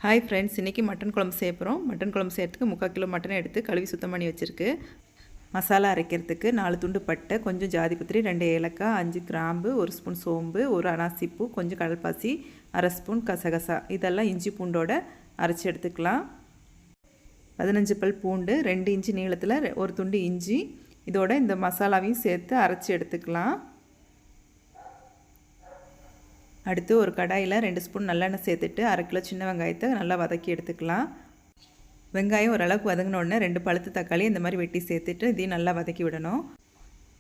Hi friends, இன்றைக்கி mutton குழம்பு செய்ய போகிறோம். மட்டன் குழம்பு செய்கிறதுக்கு 3/4 கிலோ மட்டனை எடுத்து கழுவி சுத்தம் பண்ணி வச்சுருக்கு. மசாலா அரைக்கிறதுக்கு 4 துண்டு பட்டை, கொஞ்சம் ஜாதிபத்திரி, 2 ஏலக்காய், 5 கிராம்பு, 1 ஸ்பூன் சோம்பு, ஒரு அனாசிப்பூ, கொஞ்சம் கடல்பாசி, அரை ஸ்பூன் கசகசா, இதெல்லாம் இஞ்சி பூண்டோட அரைச்சி எடுத்துக்கலாம். 15 பல் பூண்டு, 2 இன்ச்சு நீளத்தில் ஒரு துண்டு இஞ்சி, இதோட இந்த மசாலாவையும் சேர்த்து அரைச்சி எடுத்துக்கலாம். அடுத்து ஒரு கடாயில் 2 ஸ்பூன் நல்லெண்ணெய் சேர்த்துட்டு 1/2 கிலோ சின்ன வெங்காயத்தை நல்லா வதக்கி எடுத்துக்கலாம். வெங்காயம் ஓரளவுக்கு வதங்கினோடனே 2 பழுத்து தக்காளி இந்த மாதிரி வெட்டி சேர்த்துட்டு இதையும் நல்லா வதக்கி விடணும்.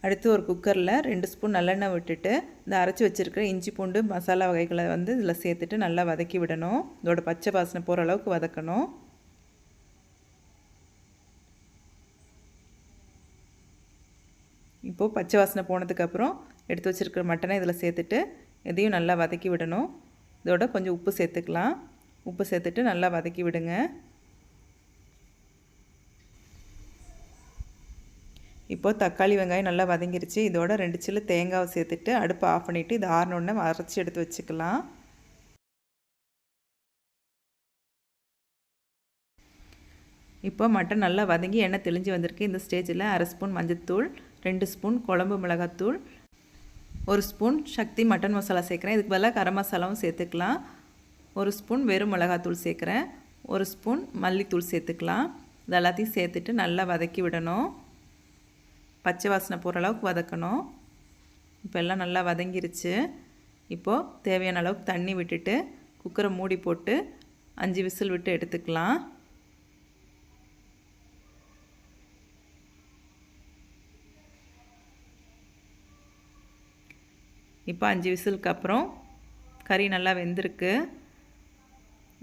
அடுத்து ஒரு குக்கரில் 2 ஸ்பூன் நல்லெண்ணெய் விட்டுட்டு இந்த அரைச்சி வச்சுருக்கிற இஞ்சி பூண்டு மசாலா வகைகளை இதில் சேர்த்துட்டு நல்லா வதக்கி விடணும். இதோட பச்சை வாசனை போகிற அளவுக்கு வதக்கணும். இப்போது பச்சை வாசனை போனதுக்கப்புறம் எடுத்து வச்சுருக்கிற மட்டனை இதில் சேர்த்துட்டு இதையும் நல்லா வதக்கி விடணும். இதோட கொஞ்சம் உப்பு சேர்த்துக்கலாம். உப்பு சேர்த்துட்டு நல்லா வதக்கி விடுங்க. இப்போது தக்காளி வெங்காயம் நல்லா வதங்கிருச்சு. இதோட 2 சில்லு தேங்காவை சேர்த்துட்டு அடுப்பை ஆஃப் பண்ணிவிட்டு இது ஆறினோடனே அரைச்சி எடுத்து வச்சுக்கலாம். இப்போ மட்டன் நல்லா வதங்கி எண்ணெய் தெளிஞ்சு வந்திருக்கு. இந்த ஸ்டேஜில் 1/2 ஸ்பூன் மஞ்சள்தூள், 2 ஸ்பூன் குழம்பு மிளகாத்தூள், 1 ஸ்பூன் சக்தி மட்டன் மசாலா சேர்க்குறேன். இதுக்கு பதிலாக கரம் மசாலாவும் சேர்த்துக்கலாம். 1 ஸ்பூன் வெறும் மிளகாத்தூள் சேர்க்குறேன். 1 ஸ்பூன் மல்லித்தூள் சேர்த்துக்கலாம். இது எல்லாத்தையும் சேர்த்துட்டு நல்லா வதக்கி விடணும். பச்சை வாசனை போகிற அளவுக்கு வதக்கணும். இப்போ எல்லாம் நல்லா வதங்கிருச்சு. இப்போது தேவையான அளவுக்கு தண்ணி விட்டுட்டு குக்கரை மூடி போட்டு 5 விசில் விட்டு எடுத்துக்கலாம். இப்போ 5 விசிலுக்கு அப்புறம் கறி நல்லா வெந்திருக்கு.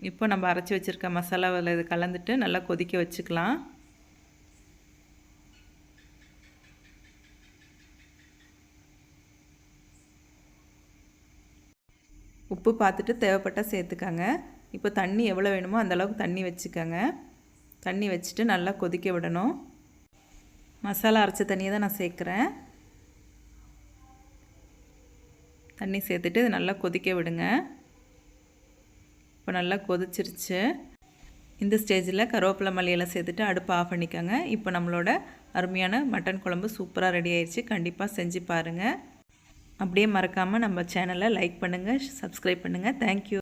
இப்போ நம்ம அரைச்சி வச்சுருக்க மசாலாவில் இது கலந்துட்டு நல்லா கொதிக்க வச்சுக்கலாம். உப்பு பார்த்துட்டு தேவைப்பட்டால் சேர்த்துக்கங்க. இப்போ தண்ணி எவ்வளோ வேணுமோ அந்தளவுக்கு தண்ணி வச்சுக்கோங்க. தண்ணி வச்சுட்டு நல்லா கொதிக்க விடணும். மசாலா அரைச்ச தண்ணியை தான் நான் சேர்க்குறேன். தண்ணி சேர்த்துட்டு இது நல்லா கொதிக்க விடுங்க. இப்போ நல்லா கொதிச்சிருச்சு. இந்த ஸ்டேஜில் கருவேப்பிலை மல்லியெல்லாம் சேர்த்துட்டு அடுப்பை ஆஃப் பண்ணிக்கோங்க. இப்போ நம்மளோட அருமையான மட்டன் குழம்பு சூப்பராக ரெடி ஆயிடுச்சு. கண்டிப்பாக செஞ்சு பாருங்கள். அப்படியே மறக்காமல் நம்ம சேனலை லைக் பண்ணுங்கள், சப்ஸ்கிரைப் பண்ணுங்கள். தேங்க்யூ.